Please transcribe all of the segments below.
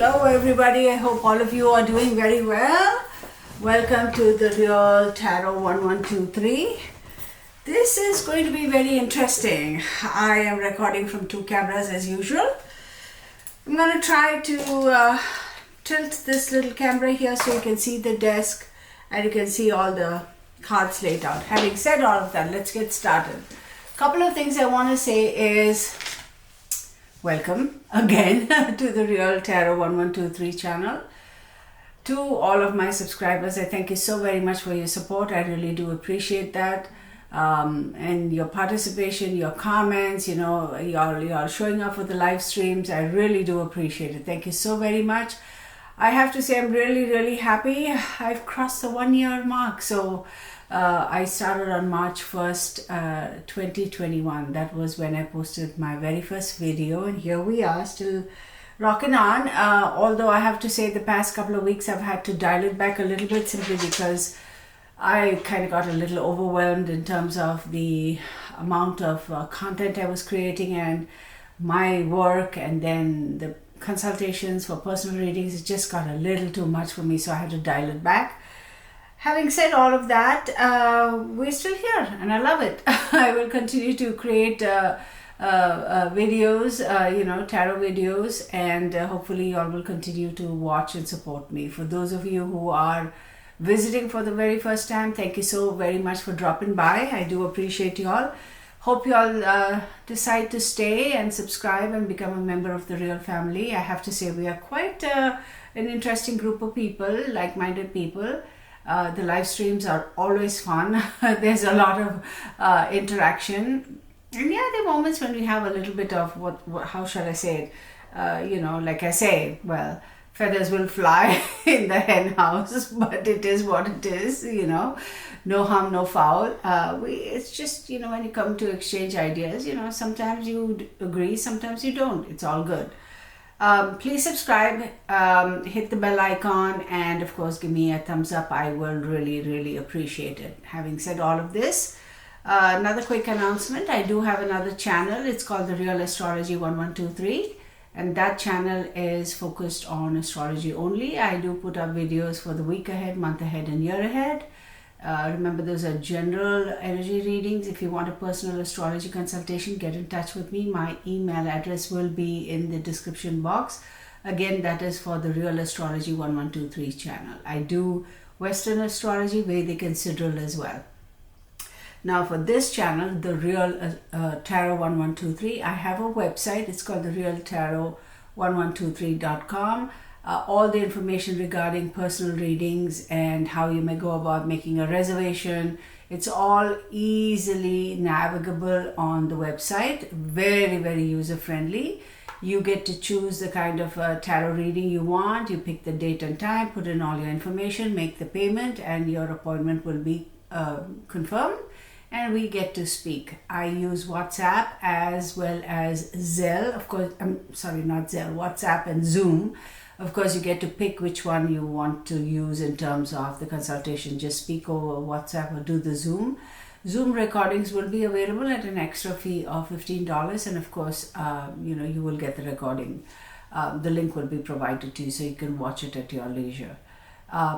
Hello everybody, I hope all of you are doing very well. Welcome to the Real Tarot 1123. This is going to be very interesting. I am recording from two cameras as usual. I'm going to try to tilt this little camera here so you can see the desk and you can see all the cards laid out. Having said all of that, let's get started. A couple of things I want to say is welcome again to the Real Tarot 1123 channel. To all of my subscribers, I thank you so very much for your support. I really do appreciate that. And your participation, your comments, you know, you're showing up for the live streams. I really do appreciate it. Thank you so very much. I have to say I'm really happy. I've crossed the 1 year mark. So I started on March 1st, 2021. That was when I posted my very first video, and here we are still rocking on. Although I have to say the past couple of weeks I've had to dial it back a little bit simply because I kind of got a little overwhelmed in terms of the amount of content I was creating and my work, and then the consultations for personal readings. It just got a little too much for me, so I had to dial it back. Having said all of that, we're still here and I love it. I will continue to create videos, tarot videos, and hopefully you all will continue to watch and support me. For those of you who are visiting for the very first time, thank you so very much for dropping by. I do appreciate you all. Hope you all decide to stay and subscribe and become a member of the Real family. I have to say we are quite an interesting group of people, like-minded people. The live streams are always fun. There's a lot of interaction, and yeah, there are moments when we have a little bit of how shall I say it, like I say, well, feathers will fly in the hen house, but it is what it is, no harm, no foul. It's just, when you come to exchange ideas, sometimes you agree, sometimes you don't. It's all good. Please subscribe, hit the bell icon, and of course give me a thumbs up. I will really appreciate it. Having said all of this, another quick announcement. I do have another channel. It's called the Real Astrology 1123, and that channel is focused on astrology only. I do put up videos for the week ahead, month ahead, and year ahead. Remember, those are general energy readings. If you want a personal astrology consultation, get in touch with me. My email address will be in the description box. Again, that is for the Real Astrology 1123 channel. I do Western astrology, Vedic and Sidereal as well. Now for this channel, the Real Tarot 1123, I have a website. It's called the Real Tarot 1123.com. All the information regarding personal readings and how you may go about making a reservation, it's all easily navigable on the website. Very user friendly. You get to choose the kind of tarot reading you want. You pick the date and time, put in all your information, make the payment, and your appointment will be confirmed, and we get to speak. I use WhatsApp as well as Zelle. Of course, not Zelle, WhatsApp and Zoom. Of course, you get to pick which one you want to use in terms of the consultation. Just speak over WhatsApp or do the Zoom. Zoom recordings will be available at an extra fee of $15, and of course, you will get the recording. The link will be provided to you so you can watch it at your leisure.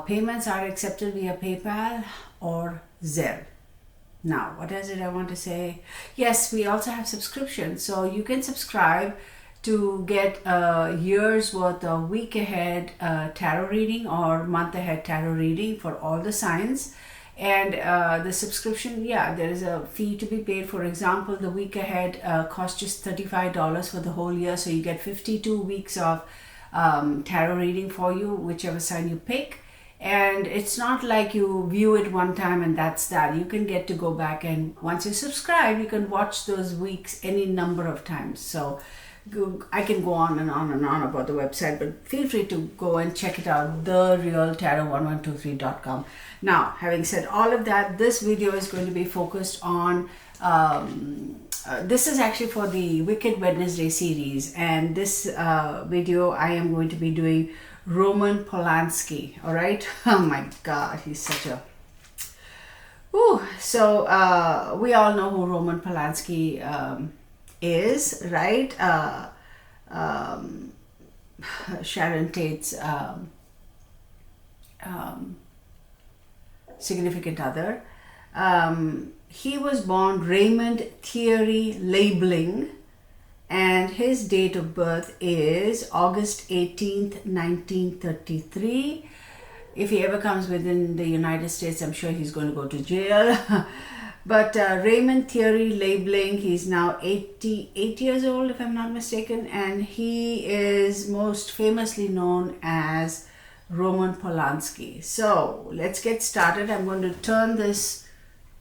Payments are accepted via PayPal or Zelle. Now, what is it I want to say? Yes, we also have subscriptions, so you can subscribe to get a year's worth of week ahead tarot reading or month ahead tarot reading for all the signs. And the subscription, there is a fee to be paid. For example, the week ahead costs just $35 for the whole year, so you get 52 weeks of tarot reading for you, whichever sign you pick. And it's not like you view it one time and that's that. You can get to go back, and once you subscribe, you can watch those weeks any number of times. So I can go on and on about the website, but feel free to go and check it out, therealtarot1123.com. Now, having said all of that, this video is going to be focused on, this is actually for the Wicked Wednesday series, and this video I am going to be doing Roman Polanski, all right? Oh my God, he's such a... So we all know who Roman Polanski is, right? Sharon Tate's significant other. He was born Raymond Thierry Labeling, and his date of birth is August 18th, 1933. If he ever comes within the United States, I'm sure he's going to go to jail. But Raymond Thierry Labeling, he's now 88 years old, if I'm not mistaken, and he is most famously known as Roman Polanski. So let's get started. I'm going to turn this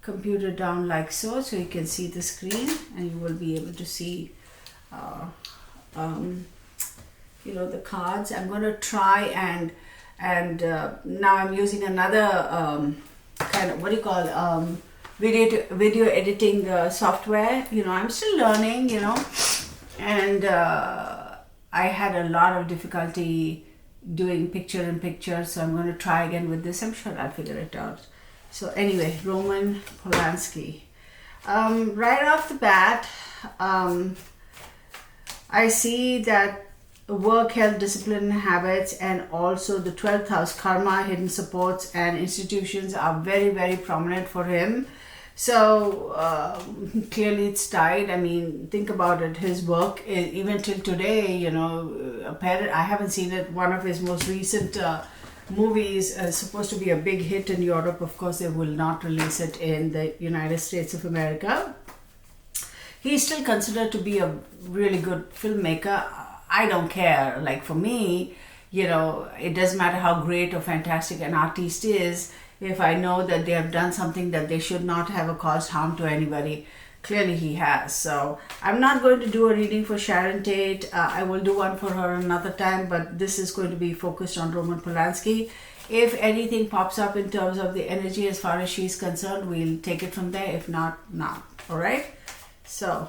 computer down like so you can see the screen, and you will be able to see the cards. I'm going to try and now I'm using another kind of, what do you call, video editing software. I'm still learning, and I had a lot of difficulty doing picture in picture, so I'm going to try again with this. I'm sure I'll figure it out. So anyway, Roman Polanski. Right off the bat, I see that work, health, discipline, habits, and also the 12th house, karma, hidden supports, and institutions are very, very prominent for him. So clearly it's tied. I mean, think about it. His work, even till today, I haven't seen it. One of his most recent movies is supposed to be a big hit in Europe. Of course, they will not release it in the United States of America. He's still considered to be a really good filmmaker. I don't care. Like, for me, it doesn't matter how great or fantastic an artist is. If I know that they have done something that they should not have caused harm to anybody, clearly he has. So I'm not going to do a reading for Sharon Tate. I will do one for her another time, but this is going to be focused on Roman Polanski. If anything pops up in terms of the energy as far as she's concerned, we'll take it from there. If not, not. All right? So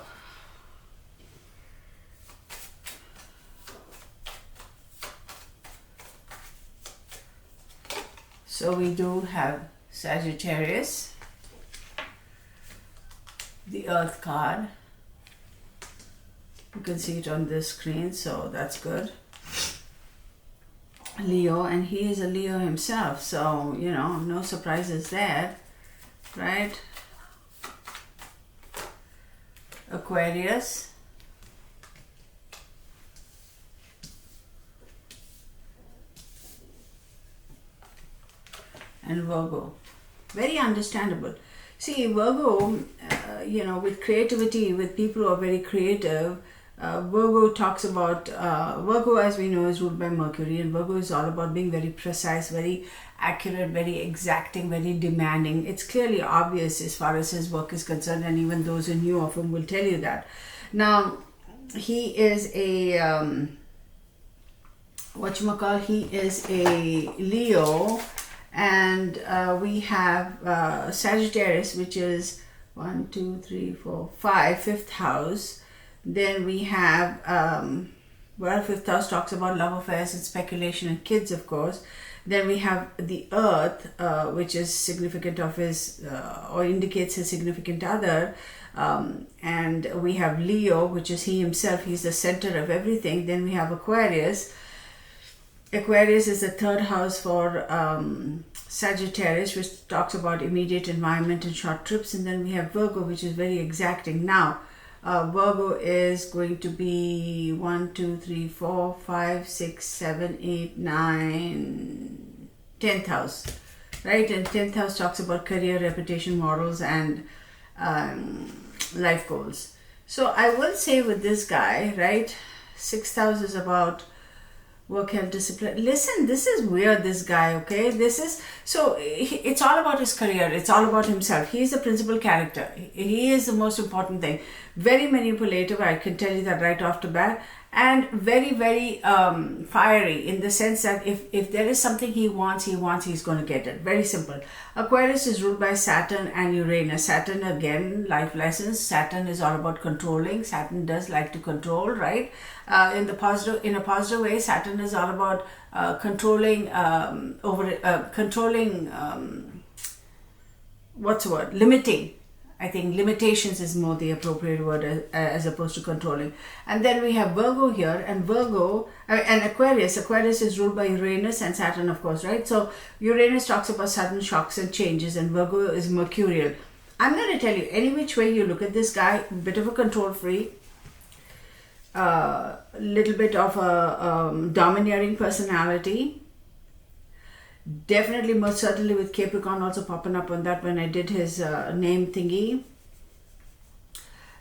we do have Sagittarius, the Earth card. You can see it on this screen, so that's good. Leo, and he is a Leo himself, so no surprises there, right? Aquarius, and Virgo. Very understandable. See, Virgo, with creativity, with people who are very creative, Virgo talks about, Virgo, as we know, is ruled by Mercury, and Virgo is all about being very precise, very accurate, very exacting, very demanding. It's clearly obvious as far as his work is concerned, and even those who knew of him will tell you that. Now, he is a, he is a Leo, and we have Sagittarius, which is 1, 2, 3, 4, 5, fifth house. Then we have, fifth house talks about love affairs and speculation and kids, of course. Then we have the Earth, which is significant of his, or indicates his significant other. And we have Leo, which is he himself. He's the center of everything. Then we have Aquarius. Aquarius is the third house for Sagittarius, which talks about immediate environment and short trips. And then we have Virgo, which is very exacting. Now, Virgo is going to be 1, 2, 3, 4, 5, 6, 7, 8, 9, 10th house, right? And 10th house talks about career, reputation, morals, and life goals. So I will say with this guy, right, 6th house is about work, health, discipline. Listen, this is weird, this guy, okay? It's all about his career. It's all about himself. He's the principal character. He is the most important thing. Very manipulative, I can tell you that right off the bat. And very, very fiery, in the sense that if there is something he wants, he's going to get it. Very simple. Aquarius is ruled by Saturn and Uranus. Saturn, again, life lessons. Saturn is all about controlling. Saturn does like to control, right? In a positive way, Saturn is all about controlling, limiting. I think limitations is more the appropriate word as opposed to controlling. And then we have Virgo here, and Virgo and Aquarius. Aquarius is ruled by Uranus and Saturn, of course, right? So Uranus talks about sudden shocks and changes, and Virgo is mercurial. I'm going to tell you, any which way you look at this guy, bit of a control freak, little bit of a domineering personality. Definitely, most certainly with Capricorn also popping up on that when I did his name thingy.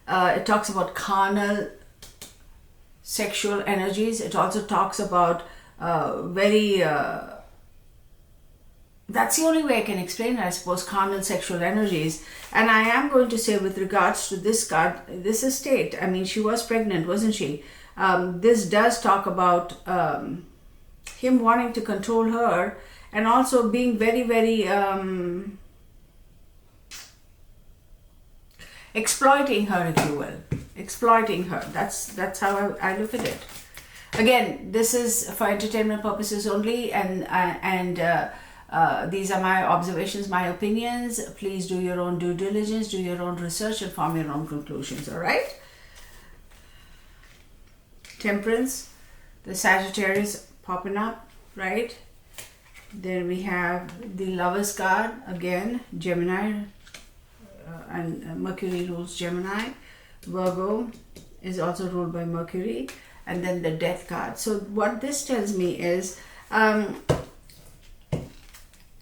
It talks about carnal sexual energies. It also talks about that's the only way I can explain it, I suppose, carnal sexual energies. And I am going to say, with regards to this card, this is Tate. I mean, she was pregnant, wasn't she? This does talk about him wanting to control her, and also being very, very exploiting her, if you will. Exploiting her. That's how I look at it. Again, this is for entertainment purposes only, and these are my observations, my opinions. Please do your own due diligence, do your own research, and form your own conclusions, all right? Temperance, the Sagittarius popping up, right? Then we have the Lovers card, again, Gemini, and Mercury rules Gemini. Virgo is also ruled by Mercury. And then the Death card. So what this tells me is,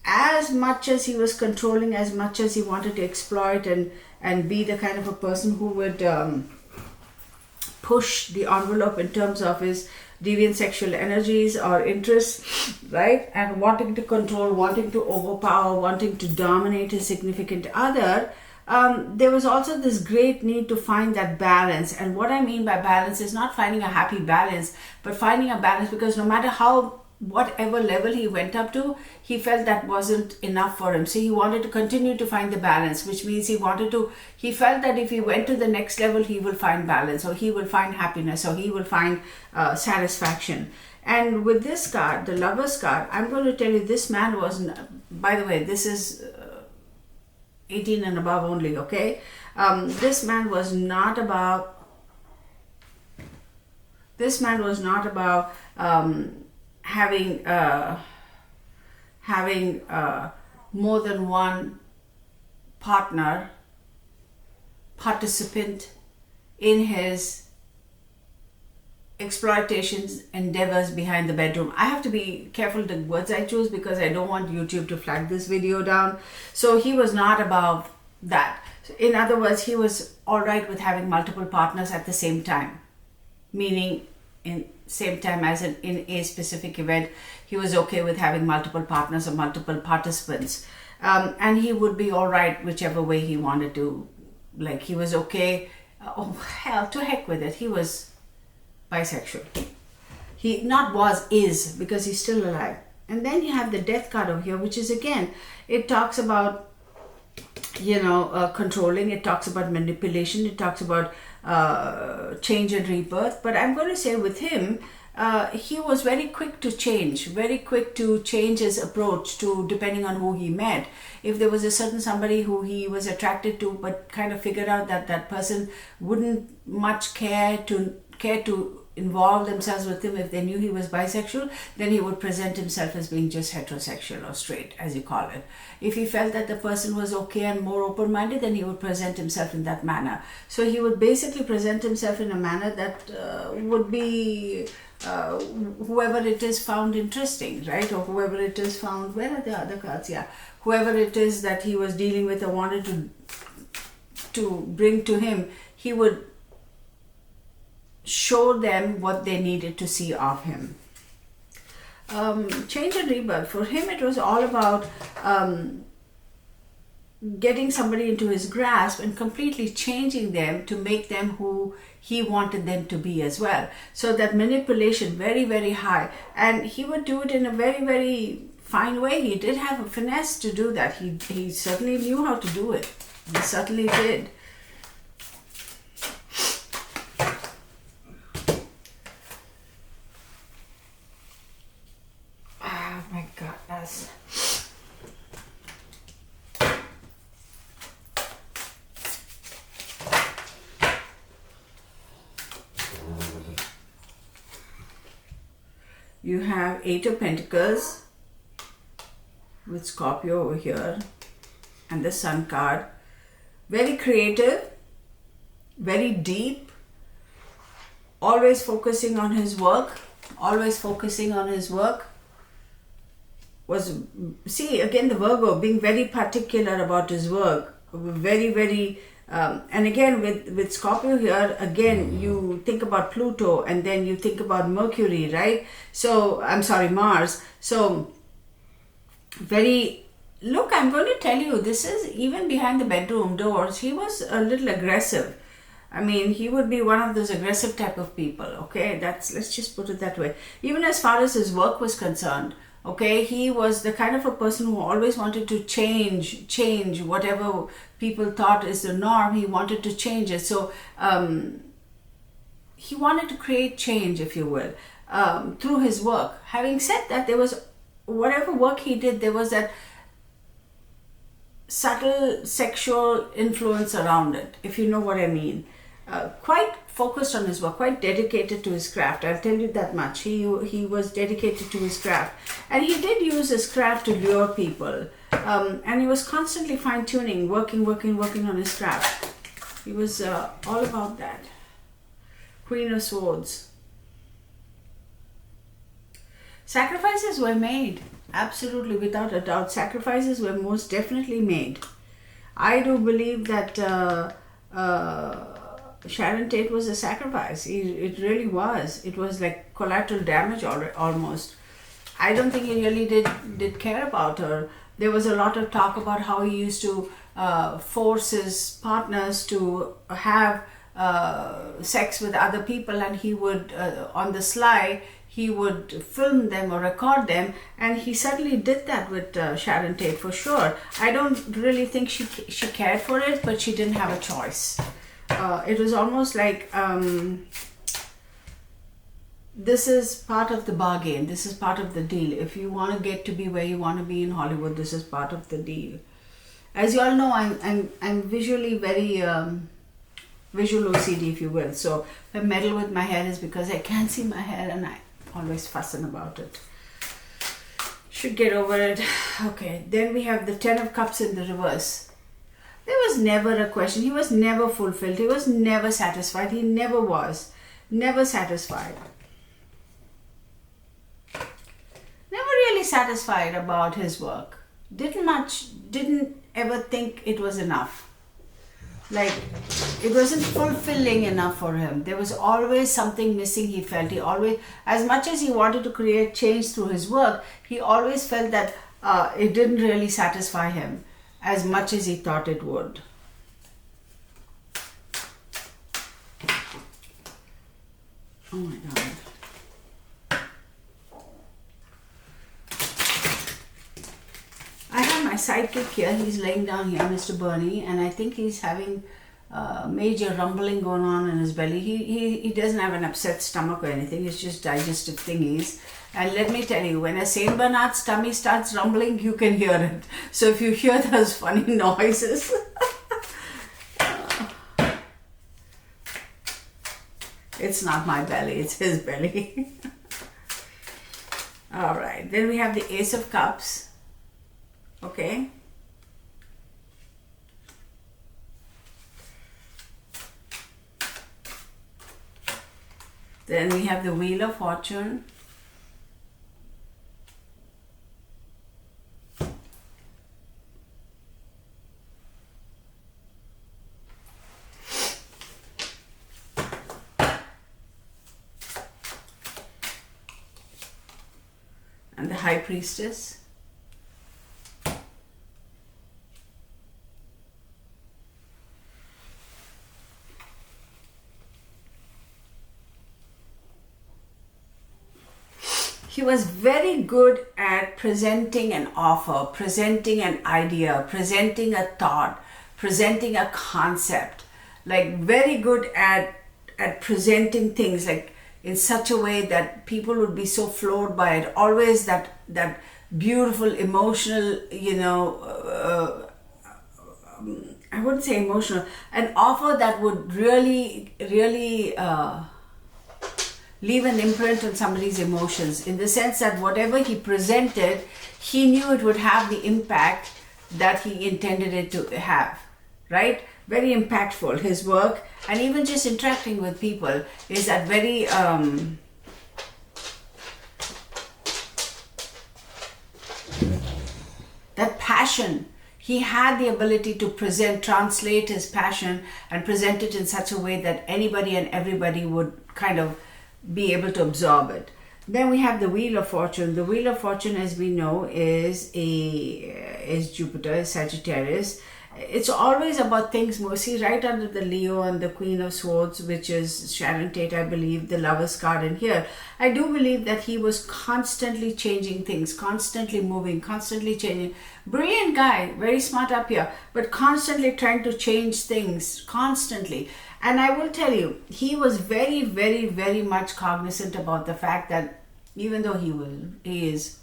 as much as he was controlling, as much as he wanted to exploit and be the kind of a person who would push the envelope in terms of his deviant sexual energies or interests, right? And wanting to control, wanting to overpower, wanting to dominate his significant other, there was also this great need to find that balance. And what I mean by balance is not finding a happy balance, but finding a balance, because no matter whatever level he went up to, he felt that wasn't enough for him. So he wanted to continue to find the balance, which means he felt that if he went to the next level, he will find balance, or he will find happiness, or he will find satisfaction. And with this card, the Lovers card, I'm going to tell you, this man wasn't, by the way, this is 18 and above only, okay? This man was not about having more than one participant in his exploitations endeavors behind the bedroom. I have to be careful the words I choose, because I don't want YouTube to flag this video down. So he was not about that. In other words, he was all right with having multiple partners at the same time, meaning in same time as in a specific event, he was okay with having multiple partners or multiple participants, and he would be all right whichever way he wanted to. Like, he was okay. Oh hell, to heck with it. He was bisexual. He is, because he's still alive. And then you have the Death card over here, which is, again, it talks about controlling. It talks about manipulation. It talks about change and rebirth. But I'm going to say with him, he was very quick to change his approach to, depending on who he met. If there was a certain somebody who he was attracted to, but kind of figured out that that person wouldn't much care to involve themselves with him if they knew he was bisexual, then he would present himself as being just heterosexual or straight, as you call it. If he felt that the person was okay and more open-minded, then he would present himself in that manner. So he would basically present himself in a manner that would be whoever it is found interesting, right? Or whoever it is found, where are the other cards? Yeah, whoever it is that he was dealing with or wanted to bring to him, he would show them what they needed to see of him. Change and rebirth. For him, it was all about getting somebody into his grasp and completely changing them to make them who he wanted them to be as well. So that manipulation, very, very high. And he would do it in a very, very fine way. He did have a finesse to do that. He certainly knew how to do it. He certainly did. You have Eight of Pentacles with Scorpio over here and the Sun card. Very creative, very deep, always focusing on his work, always focusing on his work. See, again, the Virgo being very particular about his work, very, and again with Scorpio here, again, you think about Pluto and then you think about Mercury, right? So, I'm sorry, Mars. So, look, I'm going to tell you, this is even behind the bedroom doors, he was a little aggressive. I mean, he would be one of those aggressive type of people, okay? Let's just put it that way. Even as far as his work was concerned, okay, he was the kind of a person who always wanted to change whatever people thought is the norm. He wanted to change it. So he wanted to create change, if you will, through his work. Having said that, there was, whatever work he did, there was that subtle sexual influence around it, if you know what I mean. Quite focused on his work, quite dedicated to his craft. I'll tell you that much. He was dedicated to his craft, and he did use his craft to lure people. And he was constantly fine-tuning, working on his craft. He was all about that. Queen of Swords. Sacrifices were made. Absolutely, without a doubt. Sacrifices were most definitely made. I do believe that Sharon Tate was a sacrifice. It really was. It was like collateral damage almost. I don't think he really did care about her. There was a lot of talk about how he used to force his partners to have sex with other people, and he would, on the sly, he would film them or record them, and he certainly did that with Sharon Tate for sure. I don't really think she cared for it, but she didn't have a choice. It was almost like this is part of the bargain. This is part of the deal. If you want to get to be where you want to be in Hollywood, this is part of the deal. As you all know, I'm visually very visual OCD, if you will. So if I meddle with my hair is because I can't see my hair and I always fussing about it. Should get over it. Okay, then we have the Ten of Cups in the reverse. There was never a question. He was never fulfilled. He was never satisfied. He never was. Never satisfied. Never really satisfied about his work. Didn't ever think it was enough. Like, it wasn't fulfilling enough for him. There was always something missing, he felt. He always, as much as he wanted to create change through his work, he always felt that it didn't really satisfy him as much as he thought it would. Oh my God. I have my sidekick here. He's laying down here, Mr. Bernie, and I think he's having major rumbling going on in his belly. He doesn't have an upset stomach or anything. It's just digestive thingies. And let me tell you, when a Saint Bernard's tummy starts rumbling, you can hear it. So if you hear those funny noises, it's not my belly, it's his belly. All right, then we have the Ace of Cups. Okay. Then we have the Wheel of Fortune. And the High Priestess. He was very good at presenting an offer, presenting an idea, presenting a thought, presenting a concept. Like, very good at presenting things like in such a way that people would be so floored by it. Always that beautiful, emotional, I wouldn't say emotional, an offer that would really leave an imprint on somebody's emotions, in the sense that whatever he presented, he knew it would have the impact that he intended it to have, right? Very impactful, his work, and even just interacting with people is that very that passion. He had the ability to translate his passion and present it in such a way that anybody and everybody would kind of be able to absorb it. Then we have the Wheel of Fortune. The Wheel of Fortune, as we know, is Jupiter, is Sagittarius. It's always about things mostly right under the Leo and the Queen of Swords, which is Sharon Tate, I believe, the Lover's card in here. I do believe that he was constantly changing things, constantly moving, constantly changing. Brilliant guy, very smart up here, but constantly trying to change things, constantly. And I will tell you, he was very, very, very much cognizant about the fact that even though he is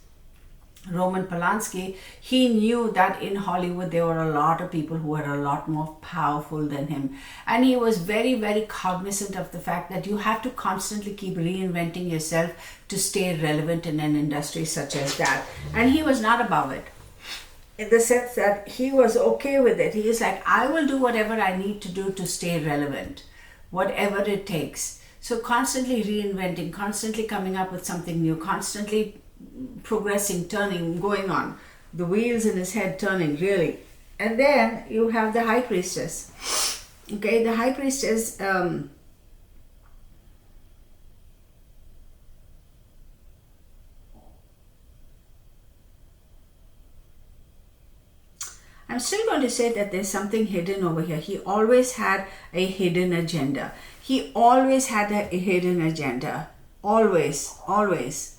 Roman Polanski, he knew that in Hollywood there were a lot of people who were a lot more powerful than him. And he was very, very cognizant of the fact that you have to constantly keep reinventing yourself to stay relevant in an industry such as that. And he was not above it, in the sense that he was okay with it. He is like, I will do whatever I need to do to stay relevant, whatever it takes. So constantly reinventing, constantly coming up with something new, constantly progressing, turning, going on. The wheels in his head turning, really. And then you have the High Priestess. Okay, the High Priestess, I'm still going to say that there's something hidden over here. He always had a hidden agenda. He always had a hidden agenda. Always, always.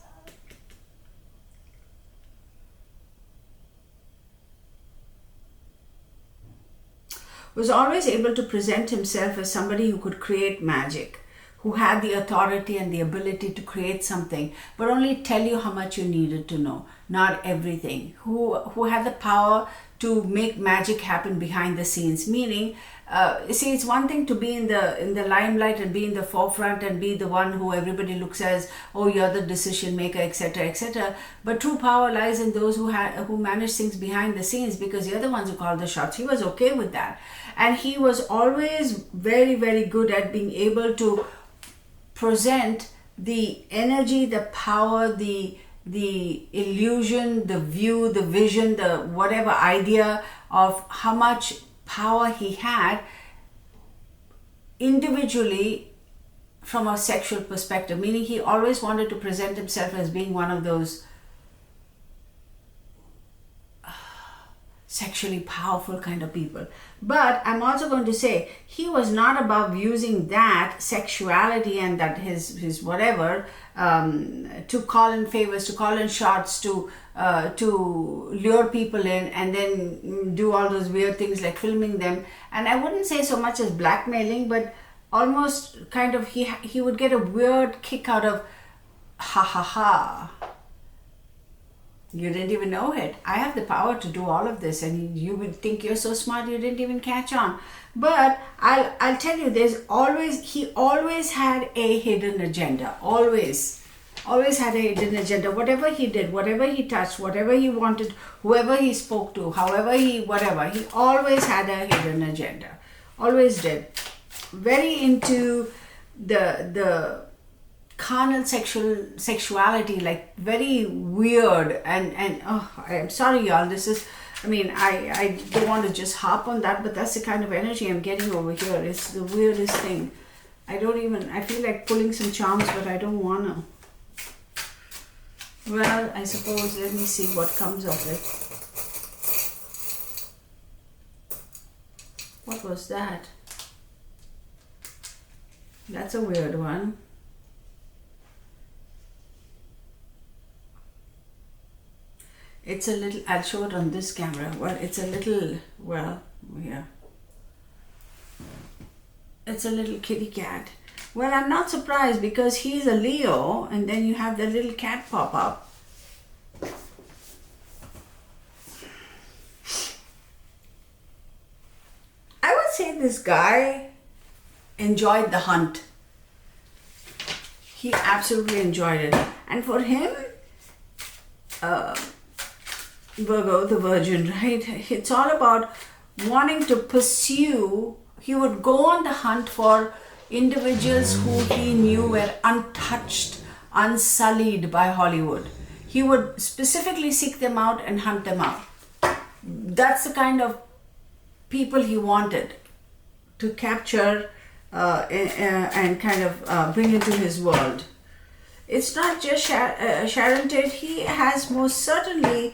Was always able to present himself as somebody who could create magic, who had the authority and the ability to create something, but only tell you how much you needed to know, not everything. Who had the power to make magic happen behind the scenes, meaning, you see, it's one thing to be in the limelight and be in the forefront and be the one who everybody looks as, oh, you're the decision maker, etc., etc. But true power lies in those who manage things behind the scenes, because they're the ones who call the shots. He was okay with that, and he was always very, very good at being able to present the energy, the power, the illusion, the view, the vision, the whatever idea of how much power he had individually from a sexual perspective, meaning he always wanted to present himself as being one of those sexually powerful kind of people. But I'm also going to say he was not above using that sexuality and that his whatever to call in favors, to call in shots, to lure people in and then do all those weird things like filming them. And I wouldn't say so much as blackmailing, but almost kind of he would get a weird kick out of, ha ha ha, you didn't even know it. I have the power to do all of this, and you would think you're so smart you didn't even catch on. But I'll tell you, he always had a hidden agenda. Always had a hidden agenda. Whatever he did, whatever he touched, whatever he wanted, whoever he spoke to, however he always had a hidden agenda. Always did. Very into the carnal sexuality, like very weird, and oh, I'm sorry y'all, this is, I mean, I don't want to just harp on that, but that's the kind of energy I'm getting over here. It's the weirdest thing. I feel like pulling some charms, but I don't wanna. Well, I suppose, let me see what comes of it. What was that? That's a weird one. It's a little, I'll show it on this camera. Well, it's a little, well, yeah. It's a little kitty cat. Well, I'm not surprised because he's a Leo, and then you have the little cat pop up. I would say this guy enjoyed the hunt. he absolutely enjoyed it. And for him, Virgo, the Virgin, right? It's all about wanting to pursue. He would go on the hunt for individuals who he knew were untouched, unsullied by Hollywood. He would specifically seek them out and hunt them up. That's the kind of people he wanted to capture and kind of bring into his world. It's not just Sharon Tate. He has most certainly,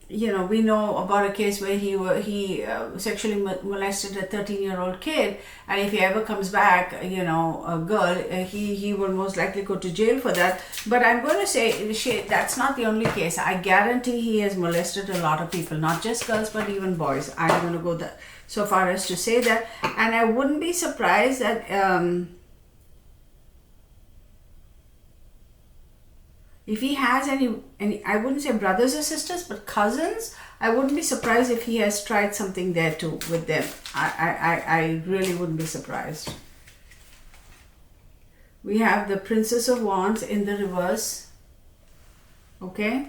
we know about a case where he sexually molested a 13-year-old kid, and if he ever comes back, a girl, he will most likely go to jail for that. But I'm going to say that's not the only case. I guarantee he has molested a lot of people, not just girls, but even boys. I'm going to go so far as to say that, and I wouldn't be surprised that if he has any, I wouldn't say brothers or sisters, but cousins, I wouldn't be surprised if he has tried something there too with them. I really wouldn't be surprised. We have the Princess of Wands in the reverse. Okay.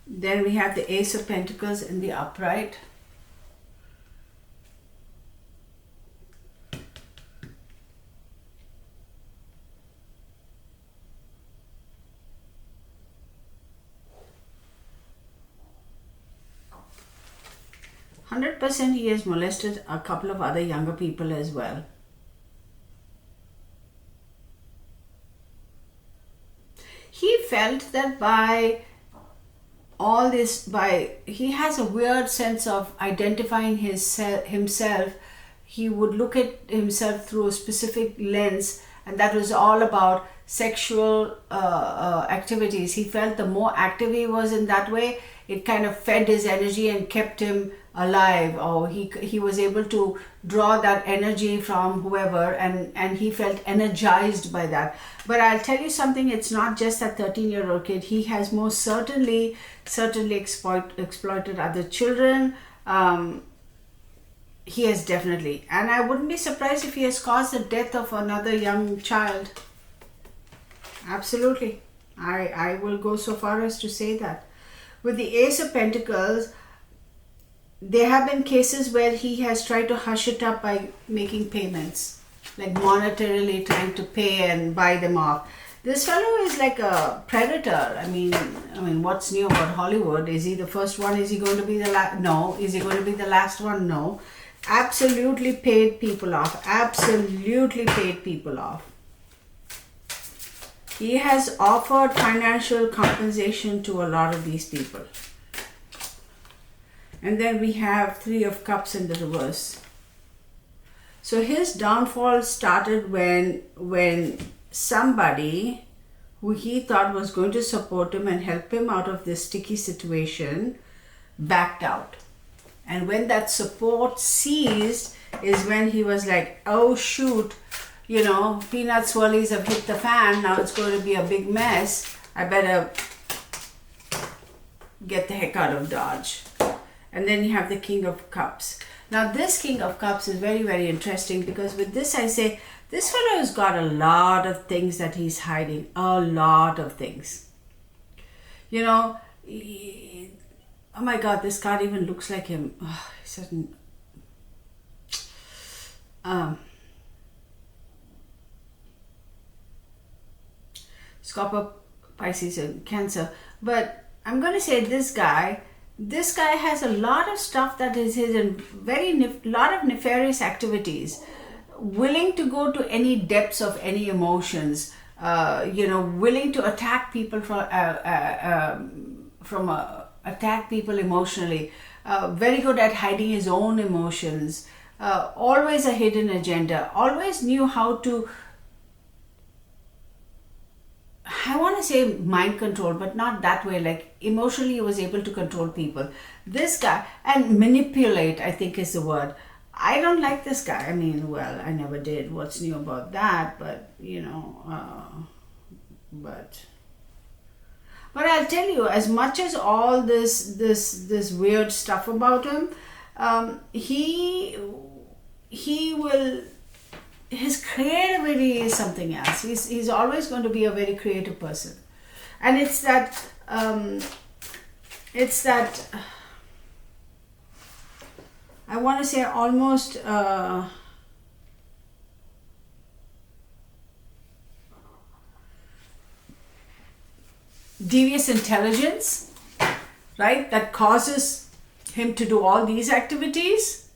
Then we have the Ace of Pentacles in the upright. %, he has molested a couple of other younger people as well. He felt that by all this, he has a weird sense of identifying himself. He would look at himself through a specific lens, and that was all about sexual activities. He felt the more active he was in that way, it kind of fed his energy and kept him alive, or he was able to draw that energy from whoever, and he felt energized by that. But I'll tell you something, it's not just that 13-year-old kid. He has most certainly exploited other children. He has definitely, and I wouldn't be surprised if he has caused the death of another young child. Absolutely. I will go so far as to say that. With the Ace of Pentacles, there have been cases where he has tried to hush it up by making payments, like monetarily trying to pay and buy them off. This fellow is like a predator. I mean, what's new about Hollywood? Is he the first one? Is he going to be the last? No. Is he going to be the last one? No. Absolutely paid people off. Absolutely paid people off. He has offered financial compensation to a lot of these people. And then we have Three of Cups in the reverse. So his downfall started when somebody who he thought was going to support him and help him out of this sticky situation backed out. And when that support ceased is when he was like, oh shoot, peanut swirlies have hit the fan. Now it's going to be a big mess. I better get the heck out of Dodge. And then you have the King of Cups. Now this King of Cups is very, very interesting, because with this I say, this fellow has got a lot of things that he's hiding. A lot of things. Oh my God, this card even looks like him. Oh, certain. Scorpio, Pisces, and Cancer. But I'm going to say this guy has a lot of stuff that is his, and lot of nefarious activities, willing to go to any depths of any emotions, willing to attack people attack people emotionally, very good at hiding his own emotions, always a hidden agenda, always knew how to, I want to say mind control, but not that way. Like emotionally, he was able to control people. This guy, and manipulate, I think is the word. I don't like this guy. I mean, well, I never did. What's new about that? But but I'll tell you, as much as all this weird stuff about him, he he will, his creativity is something else. He's always going to be a very creative person. And it's that, I want to say almost, devious intelligence, right, that causes him to do all these activities.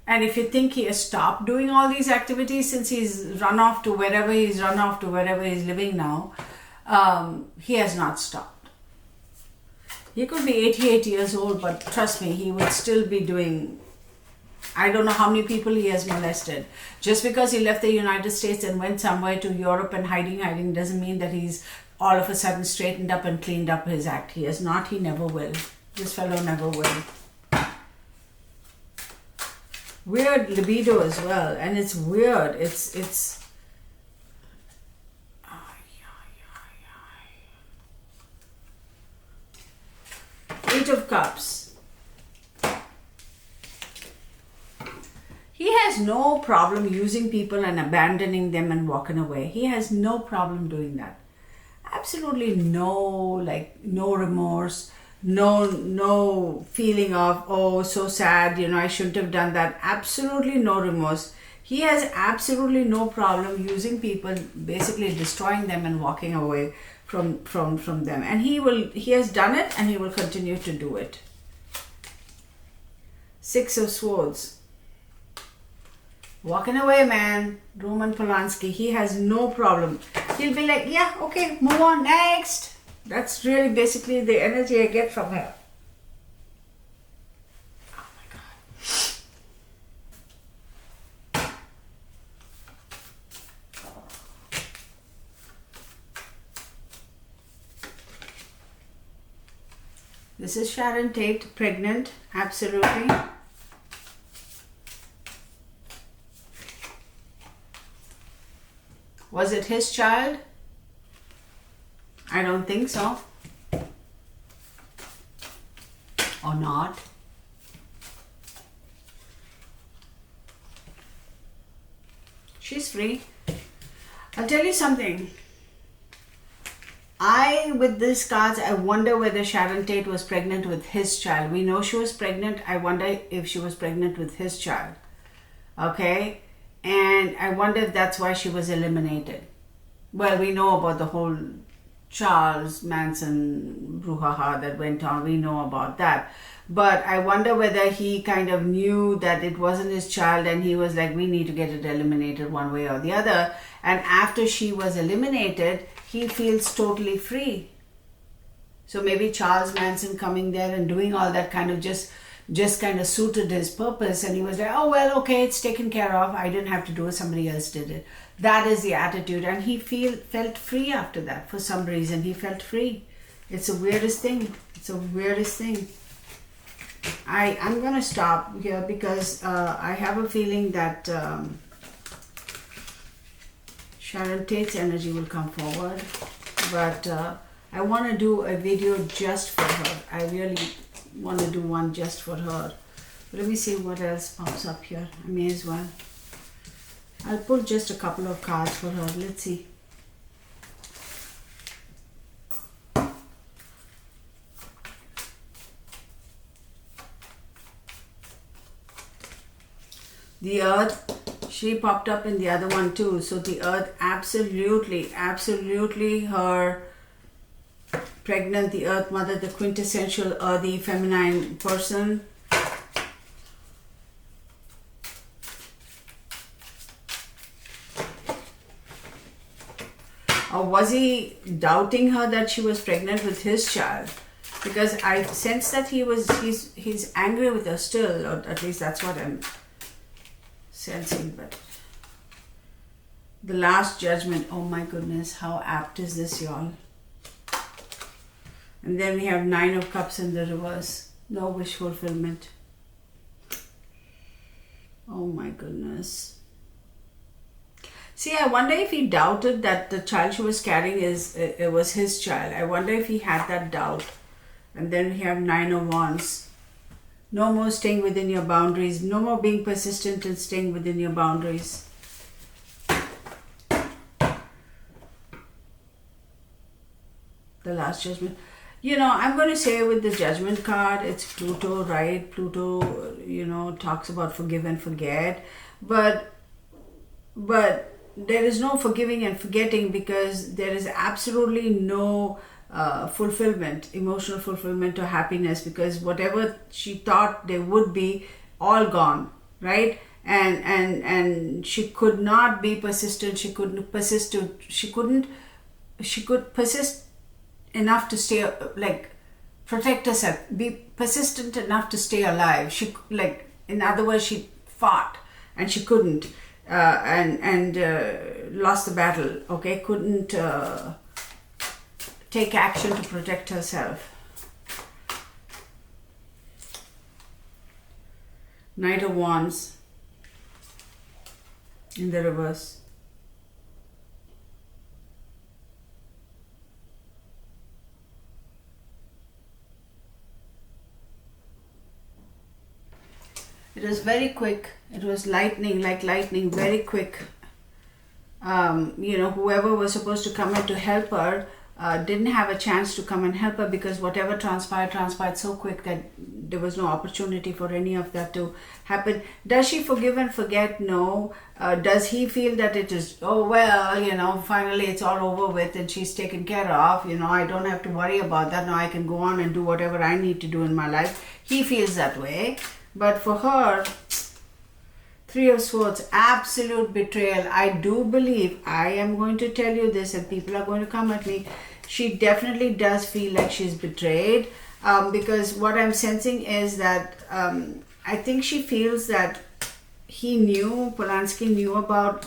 And if you think he has stopped doing all these activities since he's run off to wherever he's living now, he has not stopped. He could be 88 years old, but trust me, he would still be doing, I don't know how many people he has molested. Just because he left the United States and went somewhere to Europe and hiding doesn't mean that he's all of a sudden straightened up and cleaned up his act. He has not, he never will. This fellow never will. Weird libido as well, and it's weird. It's Eight of Cups. He has no problem using people and abandoning them and walking away. He has no problem doing that. Absolutely no remorse, no feeling of, oh, so sad, I shouldn't have done that. Absolutely no remorse. He has absolutely no problem using people, basically destroying them and walking away from them. And he has done it, and he will continue to do it. Six of Swords. Walking away, man. Roman Polanski, he has no problem. He'll be like, yeah, okay, move on, next. That's really basically the energy I get from her. Oh my God. This is Sharon Tate, pregnant, absolutely. Was it his child? I don't think so. Or not. She's free. I'll tell you something. With these cards, I wonder whether Sharon Tate was pregnant with his child. We know she was pregnant. I wonder if she was pregnant with his child. Okay? And I wonder if that's why she was eliminated. Well, we know about the whole Charles Manson brouhaha that went on. We know about that. But I wonder whether he kind of knew that it wasn't his child, and he was like, we need to get it eliminated one way or the other. And after she was eliminated, he feels totally free. So maybe Charles Manson coming there and doing all that kind of just kind of suited his purpose, and he was like, oh well, okay, it's taken care of, I didn't have to do it, somebody else did it. That is the attitude, and he felt free after that. For some reason he felt free. It's the weirdest thing. I'm gonna stop here because I have a feeling that Sharon Tate's energy will come forward, but I want to do a video just for her. I really want to do one just for her. Let me see what else pops up here. I may as well. I'll pull just a couple of cards for her. Let's see. The Earth, she popped up in the other one too. So the Earth, absolutely her pregnant, the Earth Mother, the quintessential earthy feminine person. Or was he doubting her that she was pregnant with his child? Because I sense that he's angry with her still, or at least that's what I'm sensing. But the Last Judgment, oh my goodness, how apt is this, y'all? And then we have Nine of Cups in the reverse. No wish fulfillment. Oh my goodness. See, I wonder if he doubted that the child she was carrying it was his child. I wonder if he had that doubt. And then we have Nine of Wands. No more staying within your boundaries. No more being persistent and staying within your boundaries. The Last Judgment. You know, I'm going to say with the Judgment card, it's Pluto, right? Pluto, you know, talks about forgive and forget. But there is no forgiving and forgetting, because there is absolutely no fulfillment, emotional fulfillment or happiness, because whatever she thought there would be, all gone, right? And she could not be persistent. She couldn't persist. She could persist enough to stay, like, protect herself, be persistent enough to stay alive. She, like, in other words, she fought and she couldn't, and lost the battle. Okay, couldn't take action to protect herself. Knight of Wands in the reverse. It was very quick. It was lightning, like lightning, very quick. You know, whoever was supposed to come in to help her didn't have a chance to come and help her, because whatever transpired so quick that there was no opportunity for any of that to happen. Does she forgive and forget? No. Does he feel that it is, oh well, you know, finally it's all over with and she's taken care of, you know, I don't have to worry about that, now I can go on and do whatever I need to do in my life. He feels that way. But for her, Three of Swords, absolute betrayal. I do believe, I am going to tell you this and people are going to come at me, she definitely does feel like she's betrayed, because what I'm sensing is that I think she feels that Polanski knew about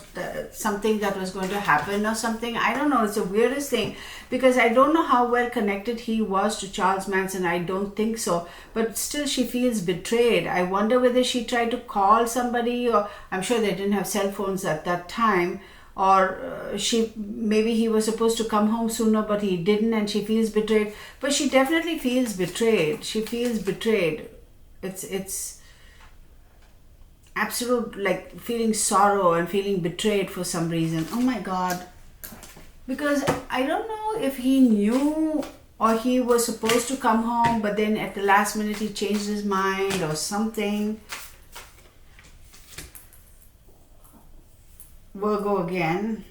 something that was going to happen or something. I don't know, it's the weirdest thing, because I don't know how well connected he was to Charles Manson. I don't think so, but still she feels betrayed. I wonder whether she tried to call somebody, or I'm sure they didn't have cell phones at that time, or maybe he was supposed to come home sooner but he didn't, and she feels betrayed. But she definitely feels betrayed. She feels betrayed. It's absolute, like, feeling sorrow and feeling betrayed for some reason. Oh my God. Because I don't know if he knew or he was supposed to come home, but then at the last minute he changed his mind or something. Virgo again.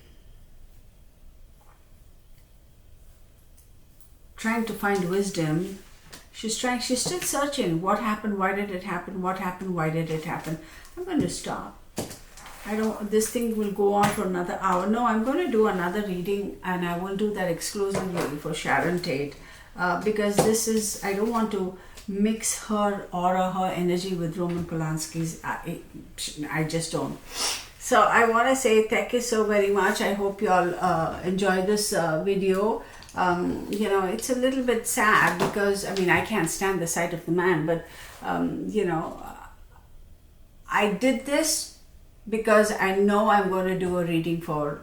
Trying to find wisdom. She's still searching. What happened? Why did it happen? What happened? Why did it happen? I'm going to stop. This thing will go on for another hour. No, I'm going to do another reading, and I will do that exclusively for Sharon Tate, because I don't want to mix her aura, her energy with Roman Polanski's. I just don't. So I want to say thank you so very much. I hope you all enjoy this video. You know, it's a little bit sad because, I mean, I can't stand the sight of the man, but, you know, I did this because I know I'm going to do a reading for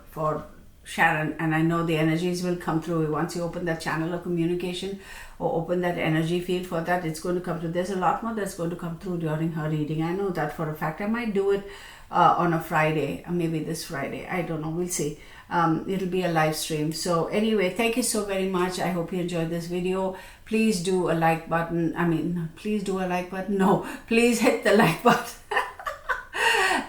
Sharon, and I know the energies will come through. Once you open that channel of communication or open that energy field for that, it's going to come through. There's a lot more that's going to come through during her reading. I know that for a fact. I might do it on a Friday, or maybe this Friday. I don't know. We'll see. It'll be a live stream. So anyway, thank you so very much. I hope you enjoyed this video. Please do a like button. I mean, please do a like button. No, please hit the like button.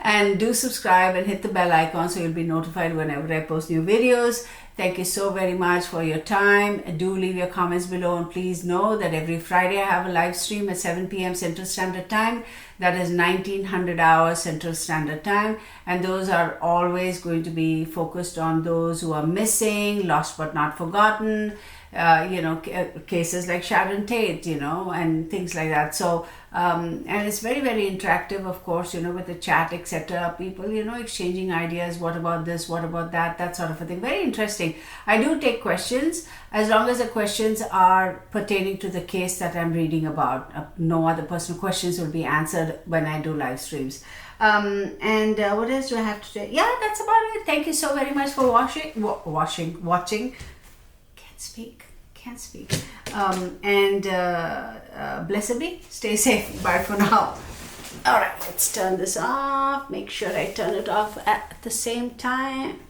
And do subscribe and hit the bell icon so you'll be notified whenever I post new videos. Thank you so very much for your time. Do leave your comments below, and please know that every Friday I have a live stream at 7 p.m. Central Standard Time. That is 1900 hours Central Standard Time, and those are always going to be focused on those who are missing, lost but not forgotten, you know, cases like Sharon Tate, you know, and things like that. So and it's very, very interactive, of course, you know, with the chat, etc. People, you know, exchanging ideas. What about this? What about that? That sort of a thing. Very interesting. I do take questions as long as the questions are pertaining to the case that I'm reading about. No other personal questions will be answered when I do live streams. And what else do I have to say? Yeah, that's about it. Thank you so very much for watching. Can't speak. And blessed be. Stay safe. Bye for now. All right, let's turn this off. Make sure I turn it off at the same time.